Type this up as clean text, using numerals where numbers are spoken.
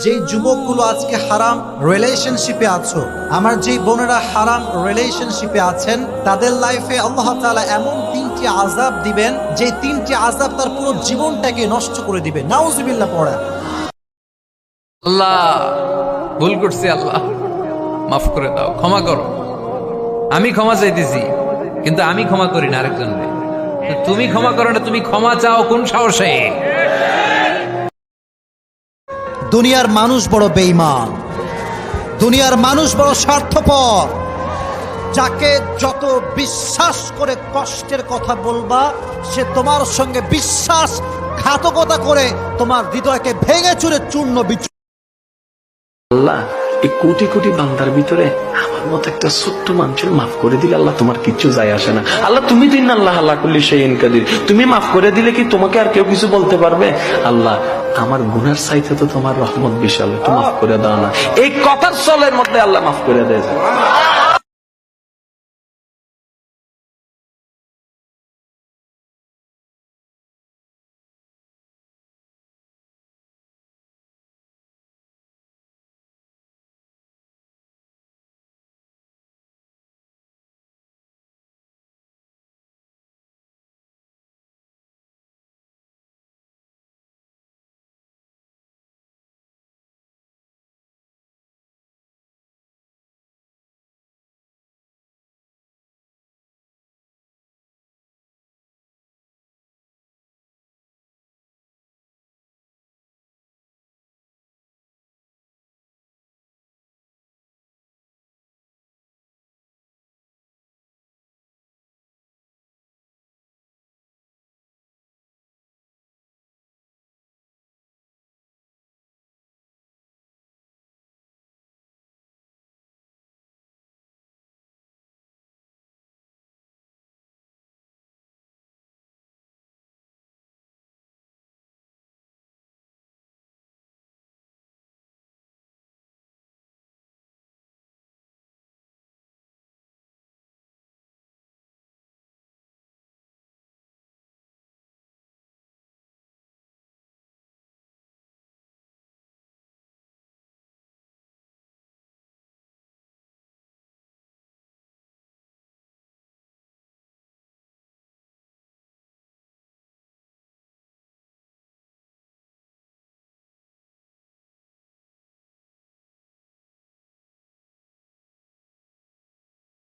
যেই যুবকগুলো আজকে হারাম রিলেশনশিপে আছো, আমার যেই বোনেরা হারাম রিলেশনশিপে আছেন, তাদের লাইফে আল্লাহ তাআলা এমন 3টি আযাব দিবেন, যে 3টি আযাব তার পুরো জীবনটাকে নষ্ট করে দিবে। নাউজুবিল্লাহ পড়া। আল্লাহ ভুল করছি, আল্লাহ মাফ করে দাও, ক্ষমা করো। আমি ক্ষমা চাইতেছি, কিন্তু আমি ক্ষমা করি না আরেকজনকে। তুমি ক্ষমা করো না, তুমি ক্ষমা চাও কোন সাহসে? দুনিয়ার মানুষ বড় বেঈমান, দুনিয়ার মানুষ বড় স্বার্থপর। যাকে যত বিশ্বাস করে কষ্টের কথা বলবা, সে তোমার সঙ্গে বিশ্বাসঘাতকতা করে তোমার হৃদয়কে ভেঙে চুরে চূর্ণ বিচূর্ণ। আল্লাহ, এই কোটি কোটি বান্দার ভিতরে আমার মতো একটা ছোট্ট মানুষের মাফ করে দিলে আল্লাহ তোমার কিচ্ছু যায় আসে না। আল্লাহ তুমি দিন আল্লাহ আল্লাহ কুল্লি শাইইন কাদির, তুমি মাফ করে দিলে কি তোমাকে আর কেউ কিছু বলতে পারবে? আল্লাহ, আমার গুনার চাইতে তো তোমার রহমত বিশাল, একটু মাফ করে দাও না। এই কথার চলের মধ্যে আল্লাহ মাফ করে দেয়।